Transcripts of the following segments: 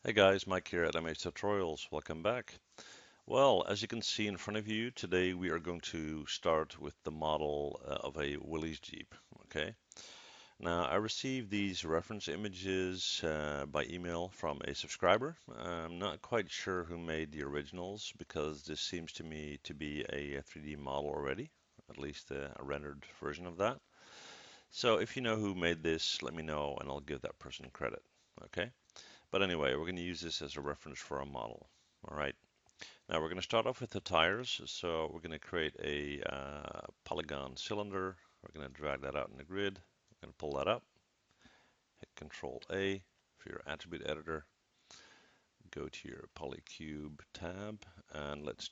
Hey guys, Mike here at MH Tutorials. Welcome back. Well, as you can see in front of you, today we are going to start with the model of a Willys Jeep. Okay. Now, I received these reference images by email from a subscriber. I'm not quite sure who made the originals because this seems to me to be a 3D model already, at least a rendered version of that. So if you know who made this, let me know and I'll give that person credit. Okay. But anyway, we're going to use this as a reference for a model. All right. Now we're going to start off with the tires. So we're going to create a polygon cylinder. We're going to drag that out in the grid. We're going to pull that up. Hit Control A for your attribute editor. Go to your polycube tab and let's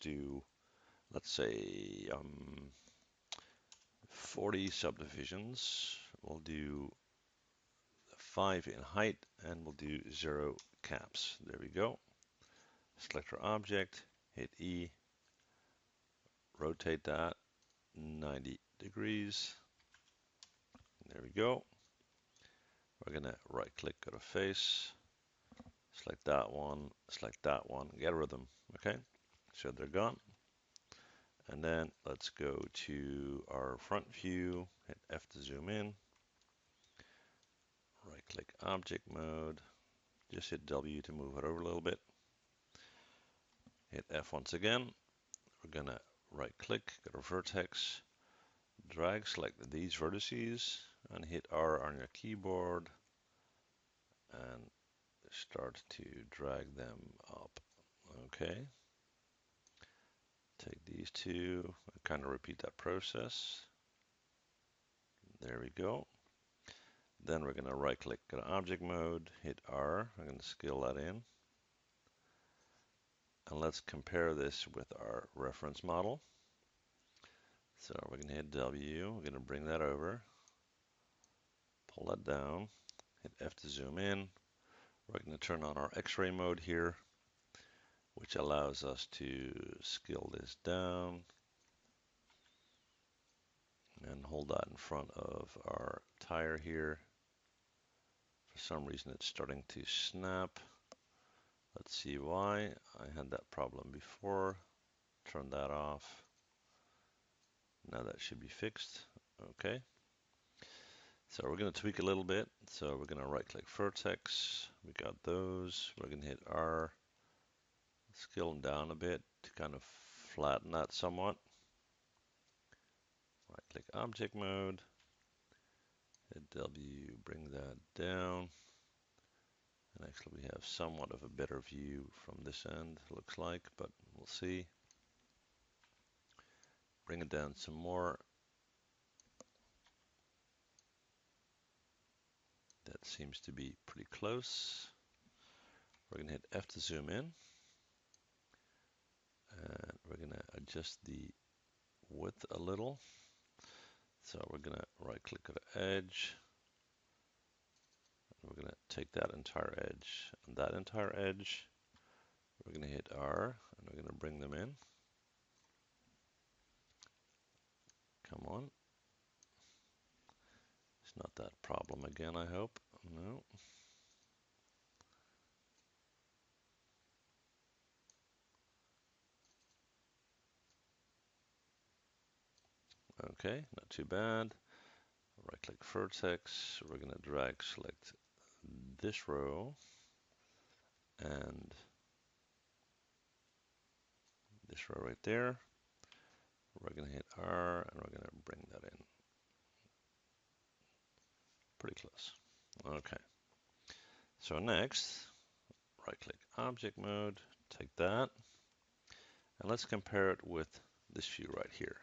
say 40 subdivisions. We'll do 5 in height and we'll do 0 caps. There we go. Select our object, hit E, rotate that 90 degrees. There we go. We're going to right click, go to face, select that one, get rid of them. Okay, so they're gone. And then let's go to our front view, hit F to zoom in, right click object mode, just hit W to move it over a little bit. Hit F once again. We're going to right click, go to vertex, drag select these vertices and hit R on your keyboard and start to drag them up. Okay. Take these two and kind of repeat that process. There we go. Then we're going to right click, go to object mode, hit R. I'm going to scale that in. And let's compare this with our reference model. So we're going to hit W. We're going to bring that over. Pull that down. Hit F to zoom in. We're going to turn on our X-ray mode here, which allows us to scale this down and hold that in front of our tire here. For some reason it's starting to snap. Let's see why. I had that problem before. Turn that off. Now that should be fixed. Okay. So we're going to tweak a little bit. So we're going to right click vertex. We got those. We're going to hit R. Scale them down a bit to kind of flatten that somewhat. Right click object mode. Hit W, bring that down. And actually we have somewhat of a better view from this end, looks like, but we'll see. Bring it down some more. That seems to be pretty close. We're going to hit F to zoom in. And we're going to adjust the width a little. So we're going to right click on the edge. We're going to take that entire edge and that entire edge. We're going to hit R and we're going to bring them in. Come on. It's not that problem again, I hope. No. Okay, not too bad. Right click vertex. We're going to drag select this row and this row right there. We're going to hit R and we're going to bring that in. Pretty close. Okay. So next, right click object mode, take that, and let's compare it with this view right here.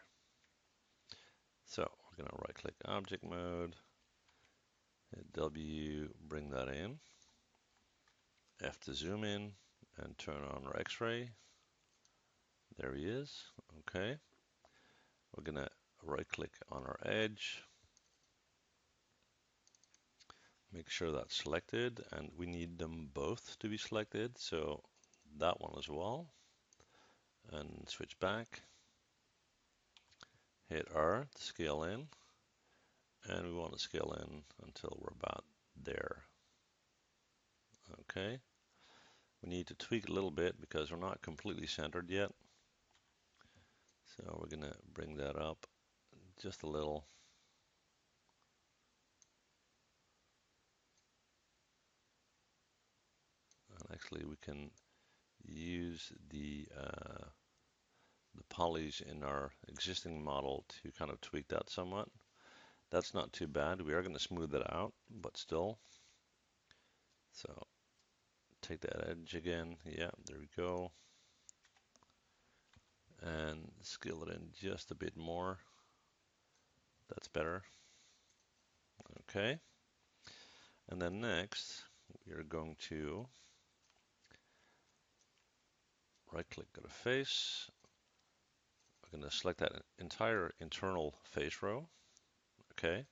So we're going to right click object mode, hit W, bring that in, F to zoom in, and turn on our X-ray. There he is. Okay. We're going to right click on our edge, make sure that's selected, and we need them both to be selected, so that one as well, and switch back, hit R to scale in, and we want to scale in until we're about there. Okay, We need to tweak a little bit because we're not completely centered yet. So we're going to bring that up just a little. And actually, we can use the polys in our existing model to kind of tweak that somewhat. That's not too bad. We are going to smooth it out, but still. So take that edge again. Yeah, there we go. And scale it in just a bit more. That's better. Okay. And then next, we are going to right click on a face. We're going to select that entire internal face row. Okay.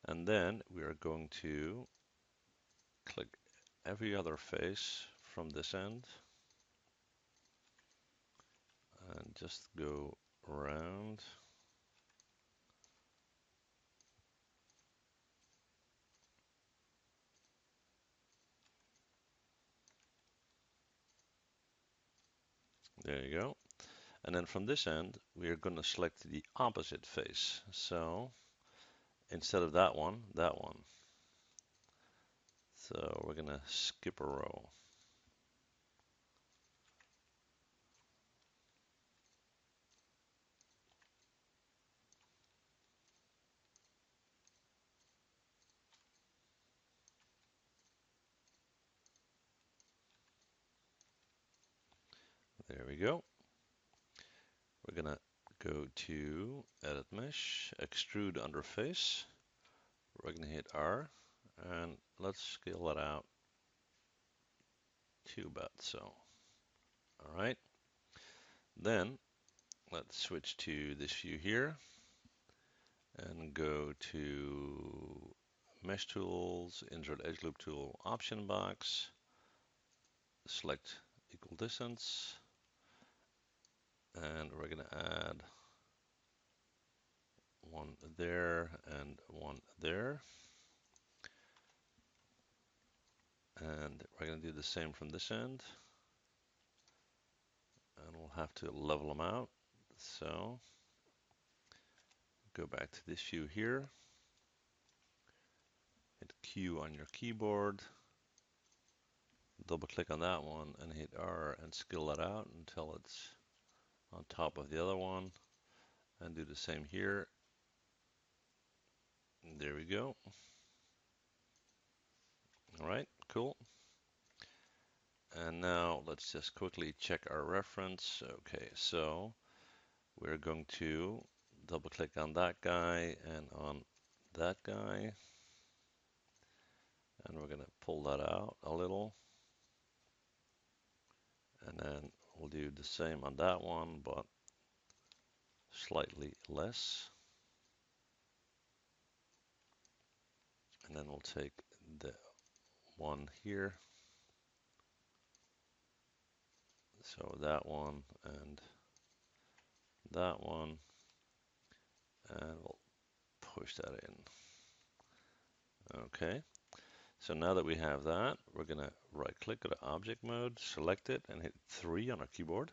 And then we are going to click every other face from this end and just go around. There you go. And then from this end, we are going to select the opposite face. So instead of that one, that one. So we're going to skip a row. There we go. We're going to go to Edit Mesh, Extrude Under Face. We're going to hit R, and let's scale that out to about so. All right. Then let's switch to this view here and go to Mesh Tools, Insert Edge Loop Tool, Option Box, select Equal Distance, and we're going to add one there and one there. And we're going to do the same from this end. And we'll have to level them out. So go back to this view here. Hit Q on your keyboard. Double click on that one and hit R and scale that out until it's on top of the other one. And do the same here. There we go. All right, cool. And now let's just quickly check our reference. Okay, so we're going to double click on that guy and on that guy. And we're going to pull that out a little. And then we'll do the same on that one, but slightly less. And then we'll take the one here. So that one and that one. And we'll push that in. Okay. So now that we have that, we're going to right click, go to object mode, select it, and hit 3 on our keyboard,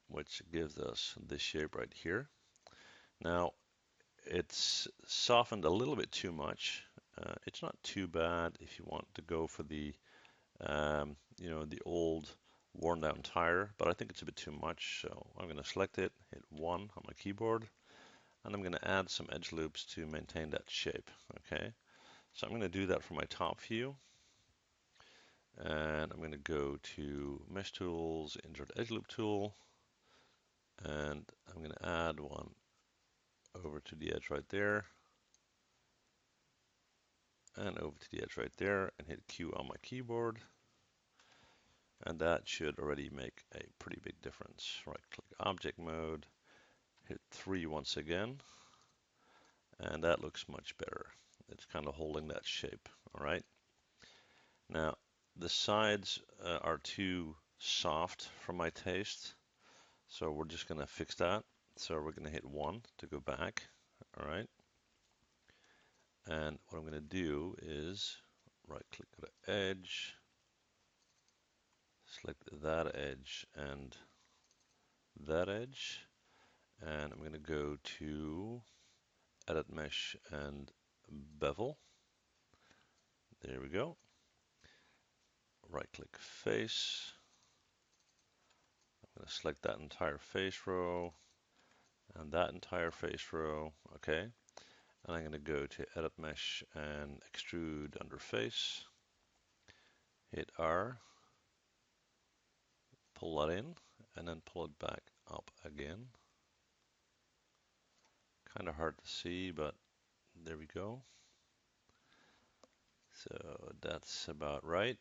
which gives us this shape right here. Now, it's softened a little bit too much. It's not too bad if you want to go for the, the old worn down tire, but I think it's a bit too much. So I'm going to select it, hit 1 on my keyboard, and I'm going to add some edge loops to maintain that shape. Okay. So I'm going to do that for my top view. And I'm going to go to Mesh Tools, Insert Edge Loop Tool, and I'm going to add one over to the edge right there, and over to the edge right there, and hit Q on my keyboard. And that should already make a pretty big difference. Right click Object Mode, hit 3 once again, and that looks much better. It's kind of holding that shape, all right? Now, the sides are too soft for my taste, so we're just going to fix that. So we're going to hit 1 to go back, all right? And what I'm going to do is right click on the edge, select that edge and that edge, and I'm going to go to edit mesh and bevel. There we go. Right click face. I'm going to select that entire face row and that entire face row. Okay. And I'm going to go to edit mesh and extrude under face. Hit R. Pull that in and then pull it back up again. Kind of hard to see, but there we go. So that's about right.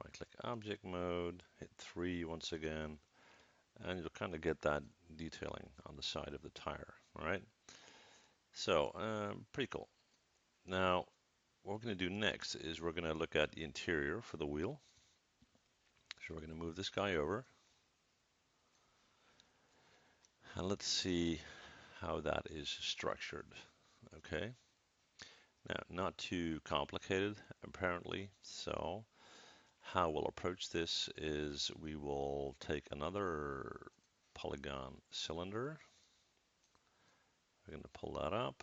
Right click object mode, hit 3 once again, and you'll kind of get that detailing on the side of the tire. All right. So pretty cool. Now what we're going to do next is we're going to look at the interior for the wheel. So we're going to move this guy over. And let's see how that is structured. Okay. Now, not too complicated, apparently. So how we'll approach this is we will take another polygon cylinder. We're going to pull that up.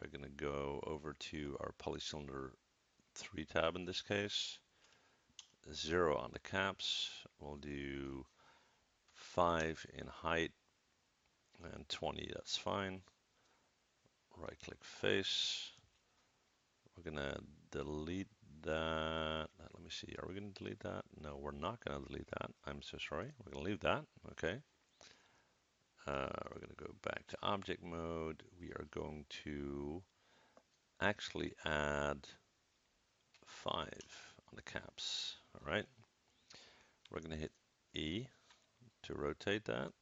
We're going to go over to our polycylinder 3 tab in this case. 0 on the caps. We'll do 5 in height and 20, that's fine. Right click face. We're going to delete that. Let me see, are we going to delete that? No, we're not going to delete that. I'm so sorry. We're going to leave that. Okay. We're going to go back to object mode. We are going to actually add 5 on the caps. All right. We're going to hit E to rotate that.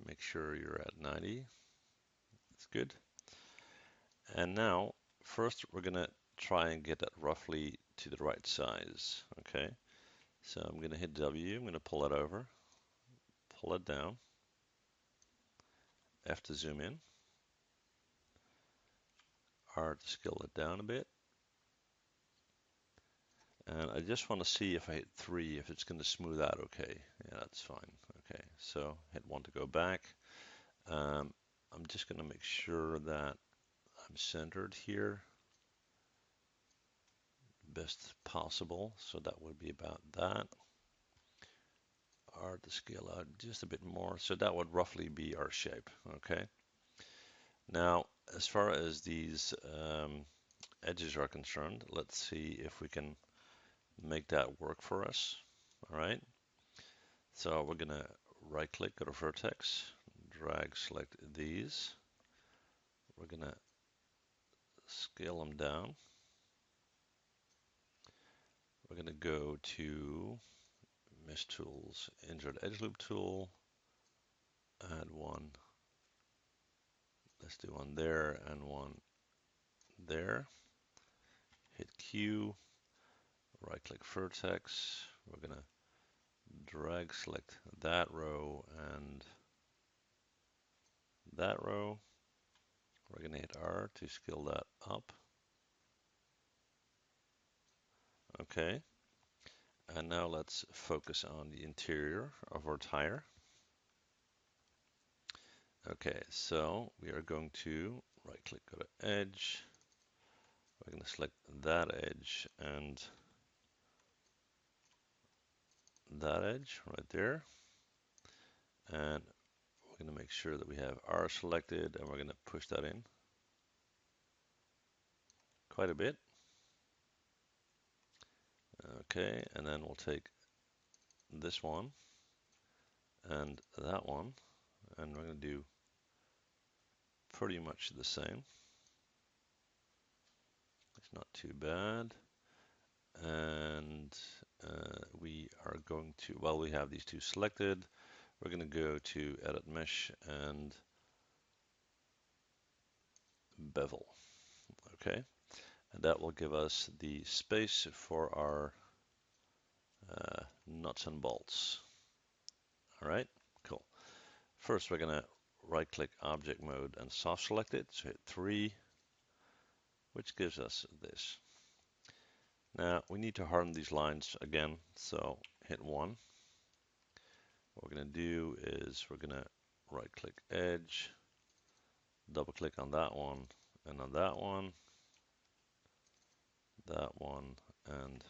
Make sure you're at 90. That's good. And now, first, we're going to try and get that roughly to the right size. Okay. So I'm going to hit W. I'm going to pull it over, pull it down, F to zoom in, R to scale it down a bit. And I just want to see if I hit 3, if it's going to smooth out okay. Yeah, that's fine. Okay, so hit 1 to go back. I'm just going to make sure that I'm centered here best possible. So that would be about that. R to scale out just a bit more. So that would roughly be our shape. Okay. Now, as far as these edges are concerned, let's see if we can make that work for us. All right. So we're going to right click, go to vertex, drag, select these. We're going to scale them down. We're going to go to Mesh Tools, Insert Edge Loop Tool, add one. Let's do one there and one there. Hit Q, right click vertex. We're going to drag, select that row and that row. We're going to hit R to scale that up. Okay. And now let's focus on the interior of our tire. Okay, so we are going to right click, go to edge. We're going to select that edge and that edge right there. And we're going to make sure that we have R selected and we're going to push that in quite a bit. Okay, and then we'll take this one and that one, and we're going to do pretty much the same. It's not too bad. And we are going to, while we have these two selected, we're going to go to Edit Mesh and Bevel. Okay, and that will give us the space for our nuts and bolts. All right, cool. First, we're going to right-click Object Mode and soft select it. So hit 3. which gives us this. Now we need to harden these lines again, so hit 1. What we're going to do is we're going to right click edge, double click on that one, and on that one, and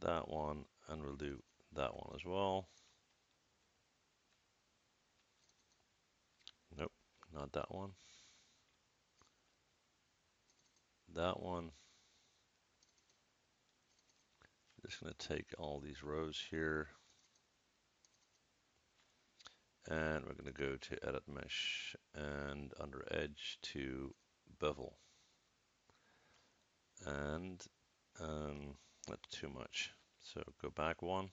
that one, and we'll do that one as well. Nope, not that one. That one. Just going to take all these rows here, and we're going to go to edit mesh and under edge to bevel. And that's too much. So go back one.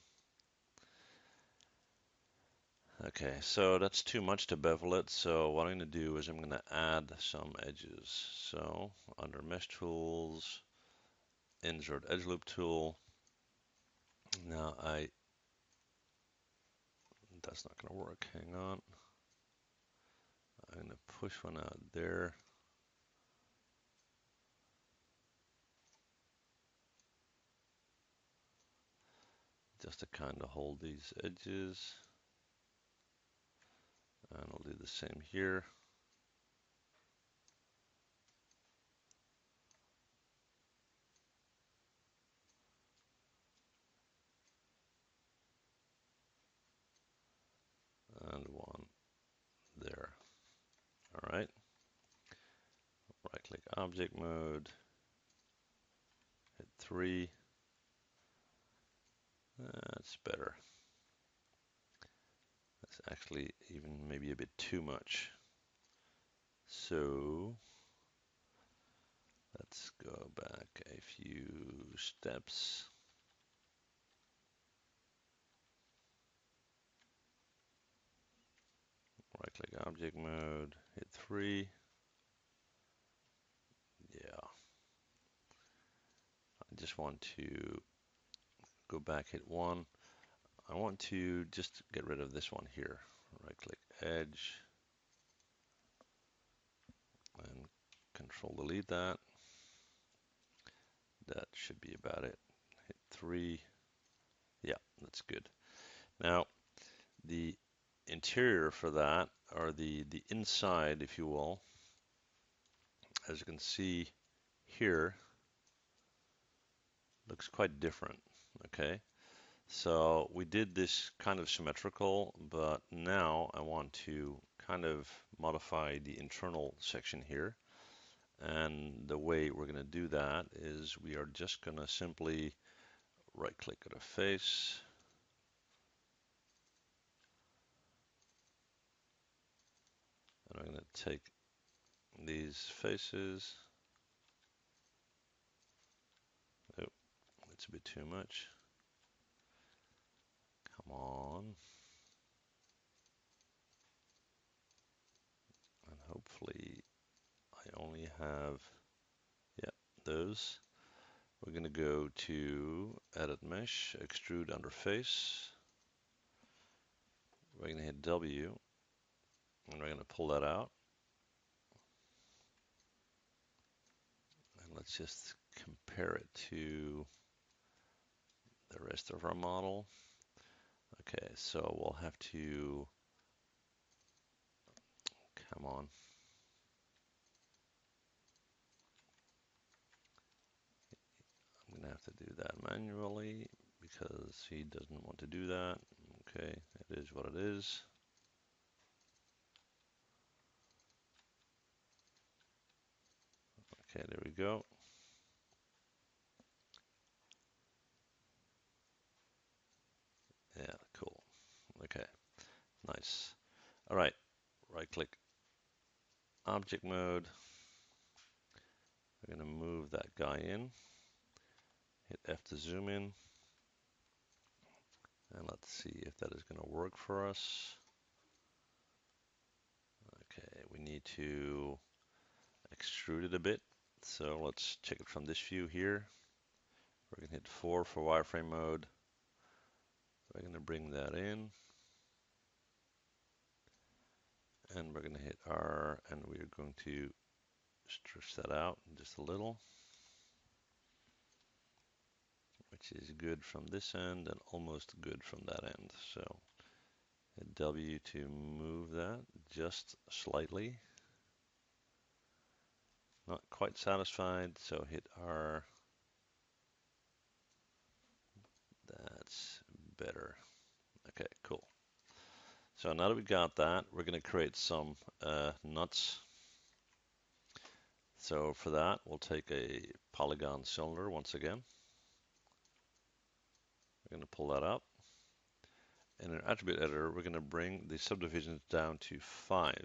Okay, so that's too much to bevel it. So what I'm going to do is I'm going to add some edges. So under mesh tools, insert edge loop tool. Now that's not going to work. Hang on. I'm going to push one out there. Just to kind of hold these edges. And I'll do the same here. And one there. All right. Right click object mode, hit 3. That's better. That's actually even maybe a bit too much. So let's go back a few steps. Right click object mode, hit 3. Yeah. I just want to go back, hit 1. I want to just get rid of this one here. Right click edge and control delete that. That should be about it. Hit 3. Yeah, that's good. Now, the interior for that, or the inside, if you will, as you can see here, looks quite different. Okay, so we did this kind of symmetrical, but now I want to kind of modify the internal section here. And the way we're going to do that is we are just going to simply right click at a face. And I'm going to take these faces. Oh, it's a bit too much. Come on. And hopefully I only have, yeah, those. We're going to go to edit mesh, extrude under face. We're going to hit W, and we're going to pull that out. And let's just compare it to the rest of our model. Okay, so we'll have to, come on. I'm going to have to do that manually because he doesn't want to do that. Okay, it is what it is. Okay, there we go. Yeah, cool. Okay, nice. All right, right click object mode. We're going to move that guy in. Hit F to zoom in. And let's see if that is going to work for us. Okay, we need to extrude it a bit. So let's check it from this view here. We're going to hit 4 for wireframe mode. We're going to bring that in. And we're going to hit R, and we're going to stretch that out just a little, which is good from this end and almost good from that end. So hit W to move that just slightly. Not quite satisfied, so hit R. That's better. Okay, cool. So now that we got that, we're going to create some nuts. So for that, we'll take a polygon cylinder once again. We're going to pull that up. In our attribute editor, we're going to bring the subdivisions down to 5.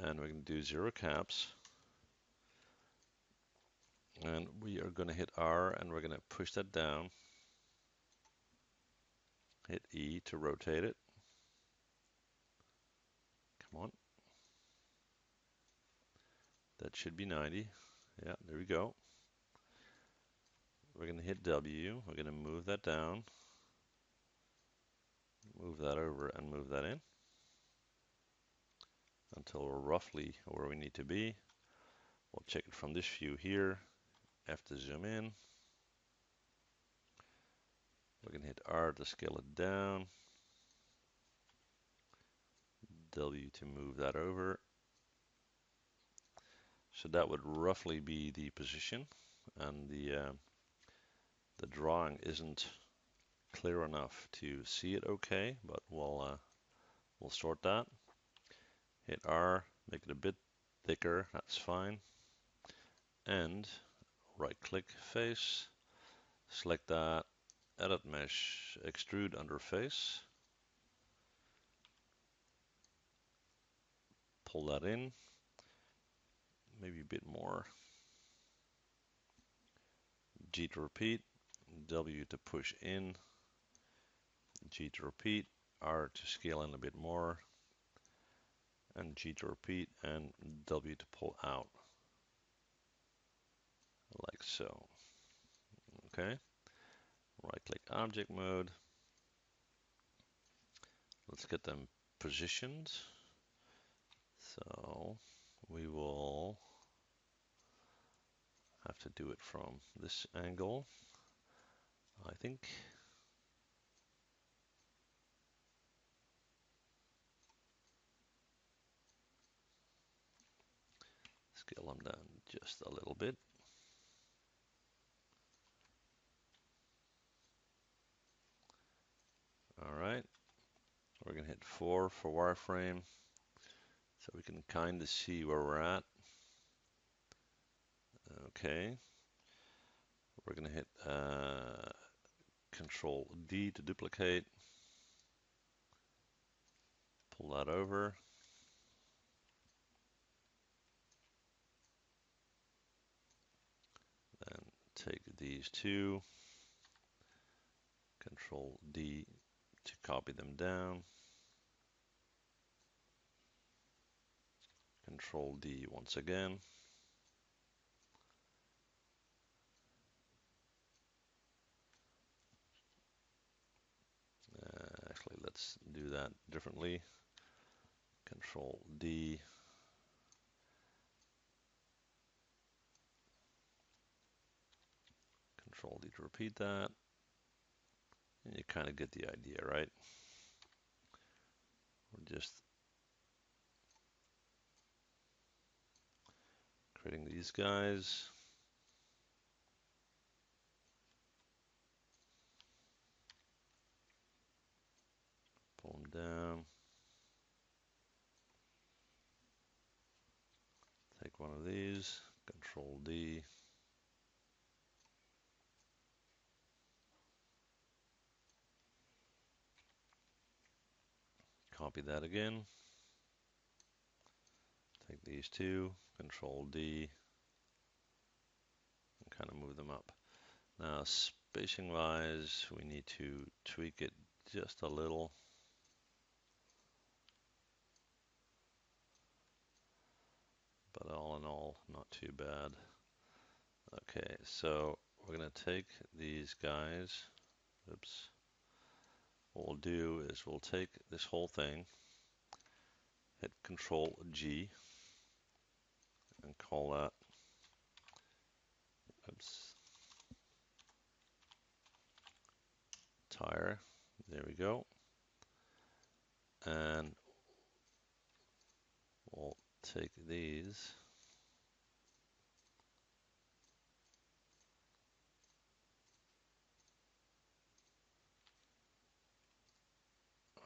And we're going to do 0 caps. And we are going to hit R and we're going to push that down. Hit E to rotate it. Come on. That should be 90. Yeah, there we go. We're going to hit W. We're going to move that down. Move that over and move that in until we're roughly where we need to be. We'll check it from this view here. F to zoom in. We're going to hit R to scale it down. W to move that over. So that would roughly be the position, and the drawing isn't clear enough to see it okay, but we'll sort that. Hit R, make it a bit thicker, that's fine. And right click face, select that, edit mesh, extrude under face. Pull that in, maybe a bit more. G to repeat, W to push in, G to repeat, R to scale in a bit more, and G to repeat, and W to pull out, like so. Okay, right click object mode. Let's get them positioned. So we will have to do it from this angle, I think. Scale them down just a little bit. All right, we're gonna hit 4 for wireframe so we can kind of see where we're at. Okay, we're gonna hit Control D to duplicate, pull that over. Then take these two, Control D to copy them down, Control D once again. Actually, let's do that differently. Control D. Control D to repeat that. And you kind of get the idea, right? We're just creating these guys. Pull them down. Take one of these, Control D. Copy that again. Take these two, Control D, and kind of move them up. Now, spacing wise, we need to tweak it just a little. But all in all, not too bad. Okay, so we're going to take these guys. Oops. What we'll do is we'll take this whole thing, hit Control G, and call that, oops, tire. There we go. And we'll take these.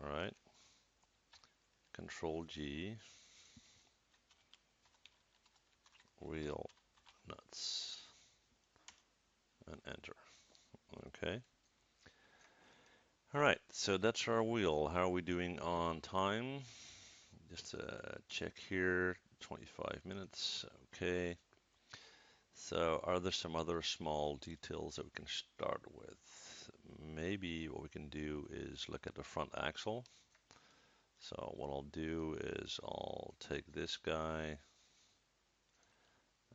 All right. Control G. Wheel nuts. And enter. Okay. All right. So that's our wheel. How are we doing on time? Just check here. 25 minutes. Okay. So are there some other small details that we can start with? Maybe what we can do is look at the front axle. So what I'll do is I'll take this guy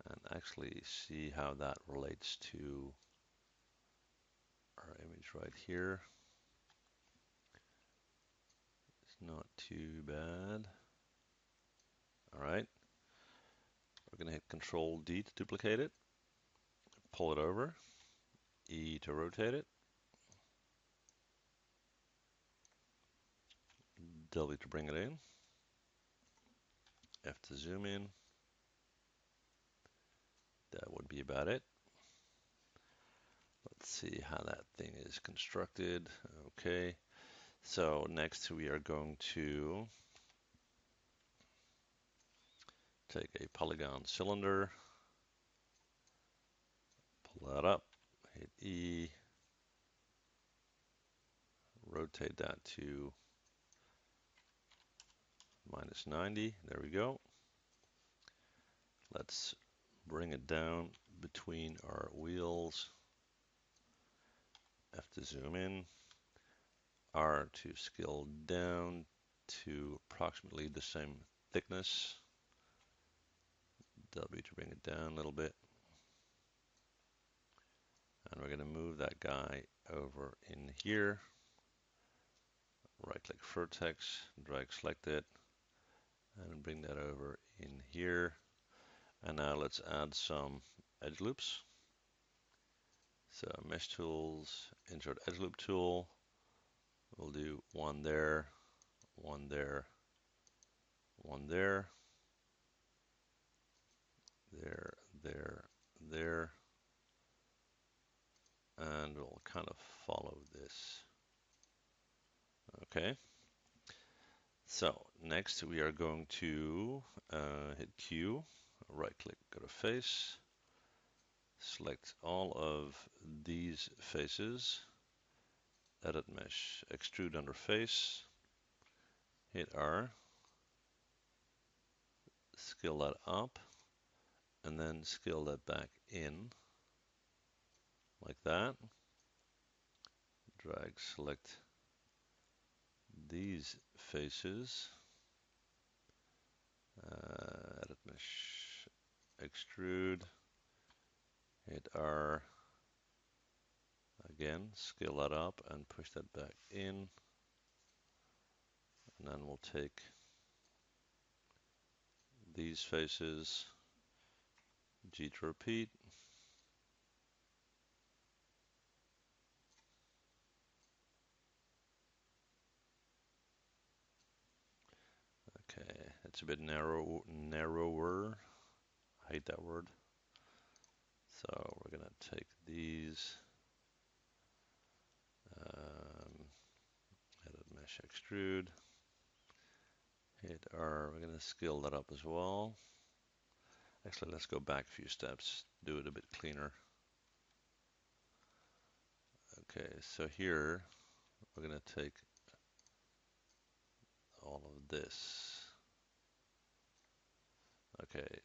and actually see how that relates to our image right here. It's not too bad. All right. We're going to hit Control D to duplicate it, pull it over, E to rotate it, W to bring it in, F to zoom in. That would be about it. Let's see how that thing is constructed. Okay. So next we are going to take a polygon cylinder, pull that up, hit E, rotate that to -90. There we go. Let's bring it down between our wheels. F to zoom in, R to scale down to approximately the same thickness, W to bring it down a little bit. And we're going to move that guy over in here. Right click vertex, drag select it, and bring that over in here. And now let's add some edge loops. So mesh tools, insert edge loop tool. We'll do one there, one there, one there, there, there, there, and we'll kind of follow this. Okay. So next we are going to hit Q, right click, go to face, select all of these faces, edit mesh, extrude under face, hit R, scale that up, and then scale that back in, like that. Drag select these faces, edit mesh, extrude, hit R, again, scale that up and push that back in. And then we'll take these faces, G to repeat. Okay, it's a bit narrower. I hate that word. So we're gonna take these, edit mesh extrude, hit R, we're gonna scale that up as well. Actually, let's go back a few steps, do it a bit cleaner. Okay, so here we're gonna take all of this. Okay,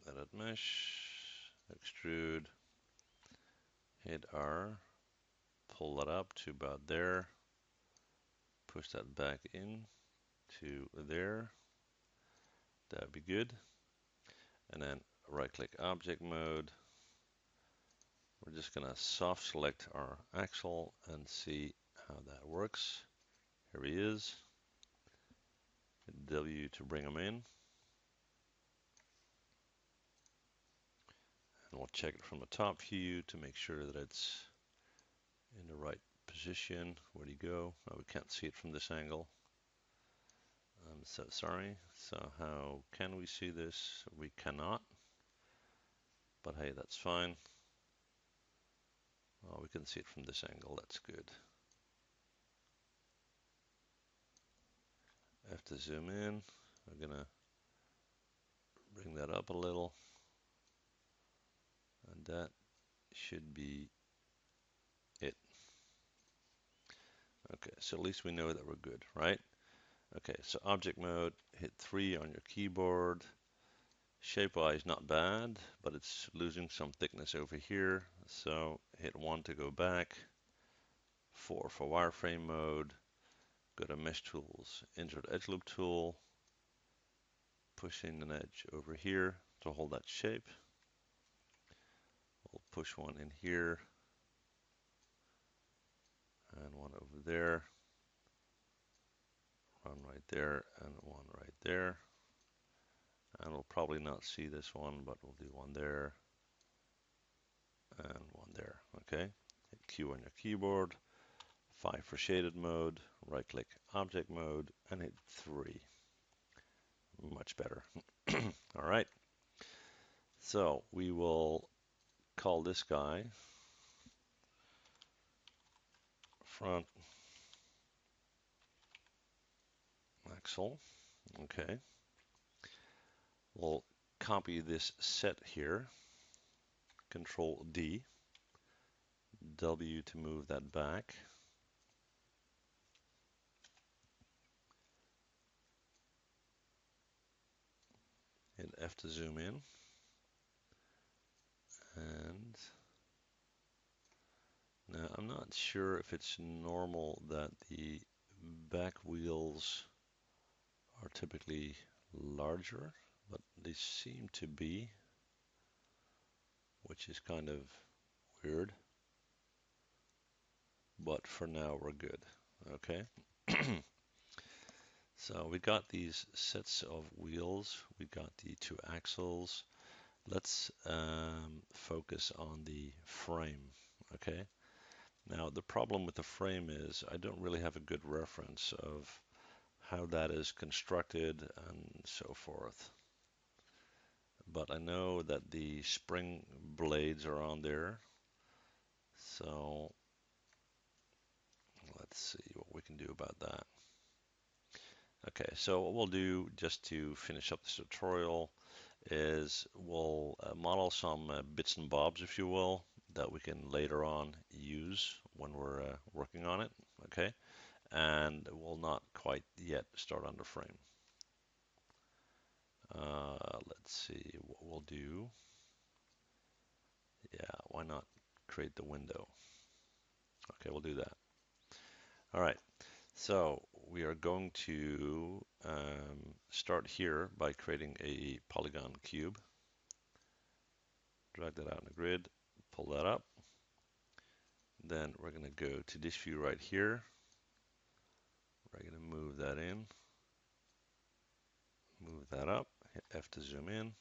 edit mesh, extrude, hit R, pull that up to about there, push that back in to there. That'd be good. And then right click object mode. We're just gonna soft select our axle and see how that works. Here he is. Hit W to bring him in. And we'll check it from the top view to make sure that it's in the right position. Where'd he go? Oh, we can't see it from this angle. I'm so sorry. So how can we see this? We cannot. But hey, that's fine. Oh, we can see it from this angle. That's good. I have to zoom in. I'm gonna bring that up a little. And that should be it. Okay, so at least we know that we're good, right? Okay, so object mode, hit 3 on your keyboard. Shape-wise, not bad, but it's losing some thickness over here. So hit 1 to go back, 4 for wireframe mode. Go to Mesh Tools, insert Edge Loop tool, pushing an edge over here to hold that shape. We'll push one in here, and one over there, one right there, and one right there. And we'll probably not see this one, but we'll do one there, and one there, okay? Hit Q on your keyboard, 5 for shaded mode, right click object mode, and hit 3. Much better. All right. So we will call this guy front axle. Okay. We'll copy this set here. Control D. W to move that back. Hit F to zoom in. And now I'm not sure if it's normal that the back wheels are typically larger, but they seem to be, which is kind of weird. But for now we're good. Okay. So we got these sets of wheels. We got the 2 axles. Let's focus on the frame. Okay. Now the problem with the frame is I don't really have a good reference of how that is constructed and so forth. But I know that the spring blades are on there. So let's see what we can do about that. Okay, so what we'll do just to finish up this tutorial is we'll model some bits and bobs, if you will, that we can later on use when we're working on it, okay? And we'll not quite yet start on the frame. Let's see what we'll do. Yeah, why not create the window? Okay, we'll do that. All right, so we are going to start here by creating a polygon cube. Drag that out in the grid, pull that up. Then we're going to go to this view right here. We're going to move that in, move that up, hit F to zoom in,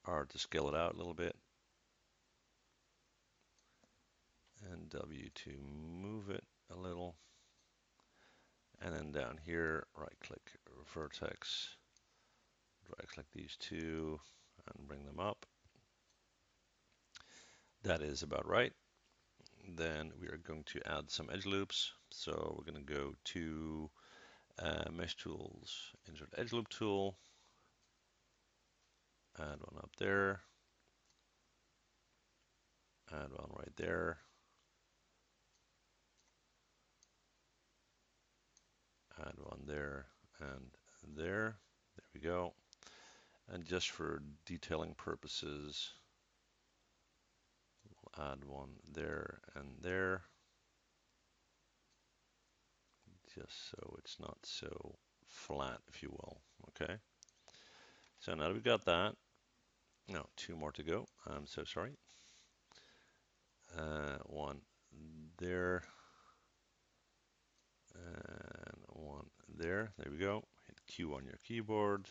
R to scale it out a little bit, and W to move it a little. And then down here, right click vertex, right click these two and bring them up. That is about right. Then we are going to add some edge loops. So we're going to go to Mesh Tools, insert Edge Loop tool, add one up there, add one right there, add one there and there. There we go. And just for detailing purposes, we'll add one there and there, just so it's not so flat, if you will. Okay. So now that we've got that, no, 2 more to go. I'm so sorry. One there and one there. There we go. Hit Q on your keyboard.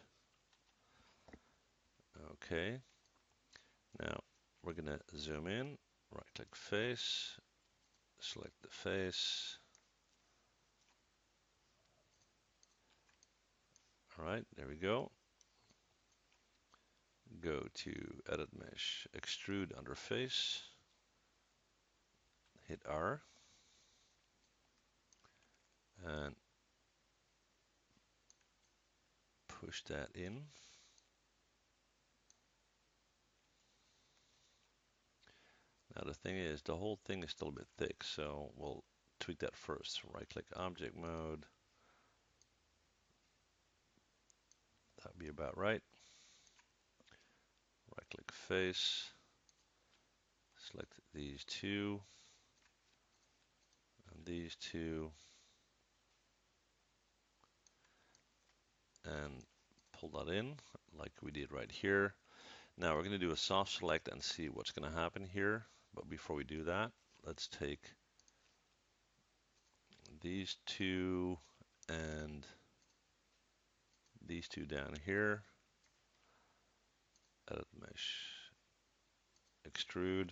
Okay. Now we're going to zoom in, right click face, select the face. All right, there we go. Go to edit mesh, extrude under face, hit R, and push that in. Now the thing is, the whole thing is still a bit thick, so we'll tweak that first. Right click object mode. That'd be about right. Right click face, select these two and these two, and pull that in like we did right here. Now we're going to do a soft select and see what's going to happen here. But before we do that, let's take these two and these two down here, edit mesh, extrude,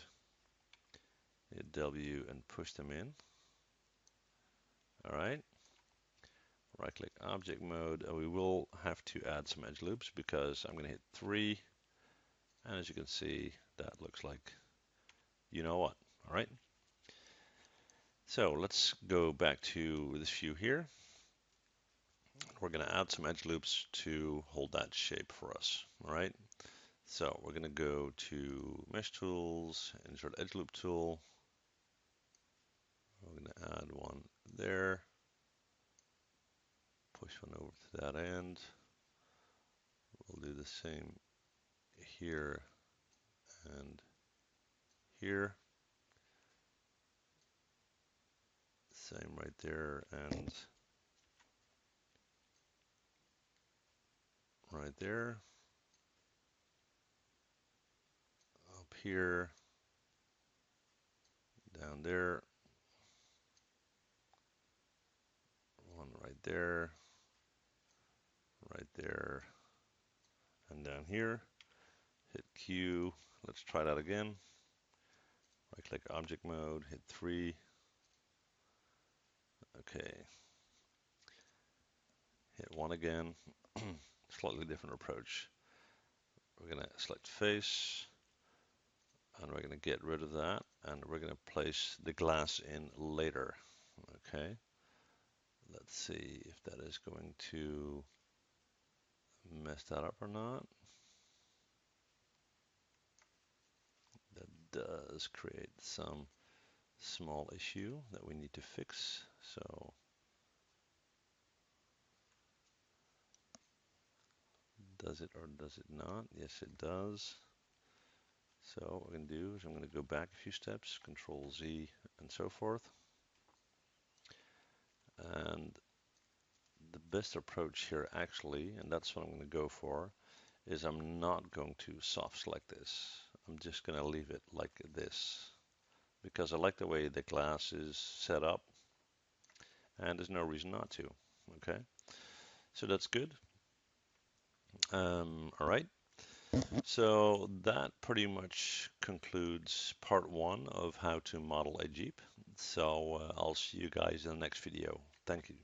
hit W and push them in. All right. Right click object mode, and we will have to add some edge loops because I'm going to hit 3, and as you can see, that looks like you know what. All right. So let's go back to this view here. We're going to add some edge loops to hold that shape for us. All right. So we're going to go to mesh tools, insert edge loop tool. We're going to add one there. Push one over to that end. We'll do the same here and here. Same right there and right there. Up here, down there, one right there, and down here. Hit Q. Let's try that again. Right click object mode, hit 3. Okay. Hit 1 again. Slightly different approach. We're going to select face, and we're going to get rid of that, and we're going to place the glass in later. Okay. Let's see if that is going to mess that up or not. That does create some small issue that we need to fix. So does it or does it not? Yes, it does. So what we're going to do is I'm going to go back a few steps, Control Z and so forth. And the best approach here actually, and that's what I'm going to go for, is I'm not going to soft select this. I'm just going to leave it like this because I like the way the glass is set up and there's no reason not to. Okay, so that's good. All right. So that pretty much concludes part 1 of how to model a Jeep. So I'll see you guys in the next video. Thank you.